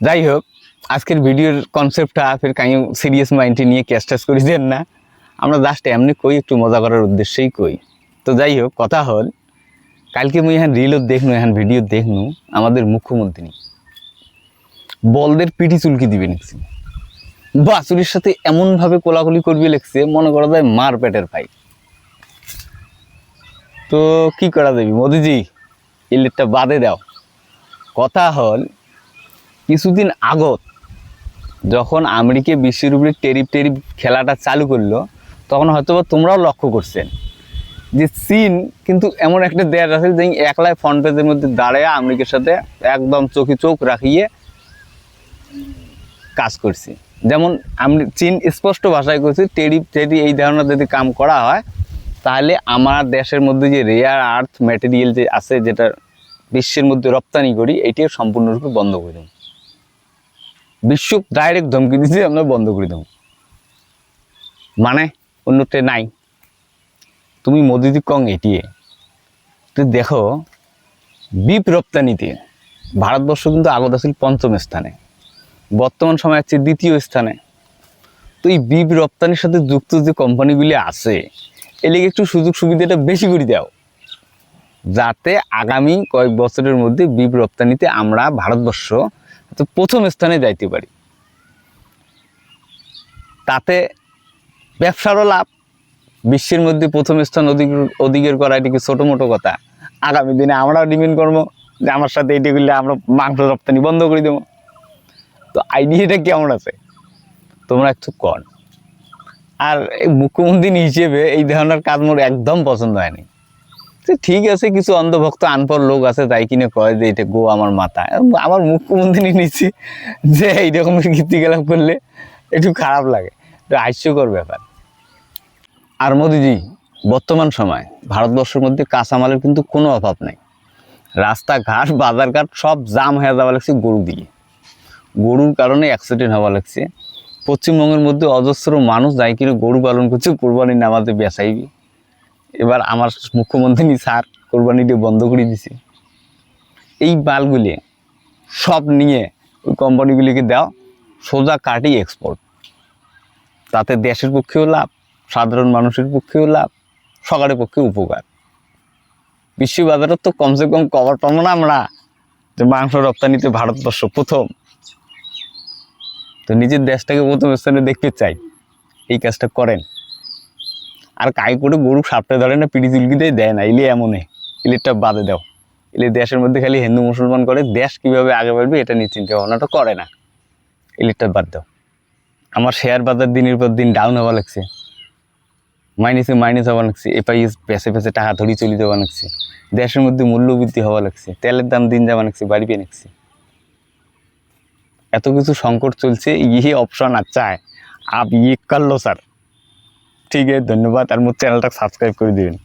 যাই হোক, আজকের ভিডিওর কনসেপ্টটা ফের কাইও সিরিয়াস মাইন্ডে নিয়ে ক্যাস্টাস করে দেন না। আমরা জাস্ট এমনি কই, একটু মজা করার উদ্দেশ্যেই কই। তো যাই হোক, কথা হল, কালকে মুই এখন রিলও দেখনু, এখন ভিডিও দেখনু, আমাদের মুখ্যমন্ত্রী বলদের পিটি চুলকি দিবে লিখছে, বাছুরির সাথে এমনভাবে কোলাকুলি করবি লিখছে, মনে করা যায় মার পেটের ভাই। তো কি করা যাবে মোদিজি, ইলেটটা বাদে দাও। কথা হল, কিছুদিন আগত যখন আমেরিকা বিশ্বের উপরে টেরিফ খেলাটা চালু করলো, তখন হয়তো তোমরাও লক্ষ্য করছেন যে চীন কিন্তু এমন একটা দেশ আছে যে একলাই ফ্রন্ট পেজের মধ্যে দাঁড়ায় আমেরিকার সাথে একদম চোখে চোখ রাখিয়ে কাজ করছে। যেমন চীন স্পষ্ট ভাষায় করছে, টেরিফ এই ধরনের যদি কাম করা হয় তাহলে আমার দেশের মধ্যে যে রেয়ার আর্থ ম্যাটেরিয়াল যে আছে, যেটা বিশ্বের মধ্যে রপ্তানি করি, এটিও সম্পূর্ণরূপে বন্ধ করে দেব। বিশ্ব ডাইরেক্ট ধমকি দিচ্ছে, আমরা বন্ধ করে দেব। মানে অন্যটা নাই। তুমি মোদিজি কং এটিয়ে তো দেখো, বিপ রপ্তানিতে ভারতবর্ষ কিন্তু আগত আছিল ৫ম স্থানে, বর্তমান সময় আছে ২য় স্থানে। তো এই বিপ রপ্তানির সাথে যুক্ত যে কোম্পানিগুলি আছে, এলিগে একটু সুযোগ সুবিধাটা বেশি করে দাও, যাতে আগামী কয়েক বছরের মধ্যে বিপ রপ্তানিতে আমরা ভারতবর্ষ ১ম স্থানে যাইতে পারি। তাতে ব্যবসারও লাভ, বিশ্বের মধ্যে ১ম স্থান অধিকার করা এটি কি ছোটো মোটো কথা? আগামী দিনে আমরাও ডিমান্ড করবো যে আমার সাথে এটি করলে আমরা মাংস রপ্তানি বন্ধ করে দেবো। তো আইডিয়াটা কেমন আছে তোমরা একটু কর। আর এই মুখ্যমন্ত্রী হিসেবে এই ধরনের কাজ মোর একদম পছন্দ হয়নি। ঠিক আছে, কিছু অন্ধভক্ত আনপর লোক আছে তাই কিনে কয় যে এটা গো আমার মাথায়। আমার মুখ্যমন্ত্রী নিচ্ছি যে এইরকম কীর্তিকলাপ করলে একটু খারাপ লাগে, একটু হাস্যকর ব্যাপার। আর মোদিজি, বর্তমান সময় ভারতবর্ষের মধ্যে কাঁচামালের কিন্তু কোনো অভাব নাই। রাস্তাঘাট বাজারঘাট সব জাম হয়ে যাওয়া লাগছে গরু দিয়ে। গরুর কারণে অ্যাক্সিডেন্ট হওয়া লাগছে। পশ্চিমবঙ্গের মধ্যে অজস্র মানুষ যাই কিনে গরু পালন করছে, কোরবানির নামাজে বেচাইবি। এবার আমার মুখ্যমন্ত্রী স্যার কোরবানিটা বন্ধ করে দিছে। এই মালগুলি সব নিয়ে ওই কোম্পানিগুলিকে দাও, সোজা কাটি এক্সপোর্ট। তাতে দেশের পক্ষেও লাভ, সাধারণ মানুষের পক্ষেও লাভ, সরকারের পক্ষে উপকার। বিশ্ব বাজারে তো কমসে কম কভার পাবো না আমরা যে মাংস রপ্তানিতে ভারতবর্ষ ১ম। তো নিজের দেশটাকে ১ম স্থানে দেখতে চাই, এই কাজটা করেন। আর কাই করে গরু সাপটা ধরে না, পিড়ি চুলকিতে দেয় না, এলে এমনই ইলেটটা বাদে দাও। এলে দেশের মধ্যে খালি হিন্দু মুসলমান করে, দেশ কীভাবে আগে বাড়বে এটা নিয়ে চিন্তা ভাবনাটা করে না। ইলেটটা বাদ দাও। আমার শেয়ার বাজার দিনের পর দিন ডাউন হওয়া লাগছে, মাইনাস হওয়া লাগছে, এপাই পেছে টাকা ধরি চলে যাওয়া লাগছে, দেশের মধ্যে মূল্যবৃদ্ধি হওয়া লাগছে, তেলের দাম দিন যাওয়া লাগছে, বাড়ি পেয়ে লাগছে। এত কিছু সংকট চলছে, ইয়ে অপশন আচ্ছা है आप ये कर लो सर। ठीक है, धन्यवाद। और मुझे चैनल तक सब्सक्राइब कर देवें।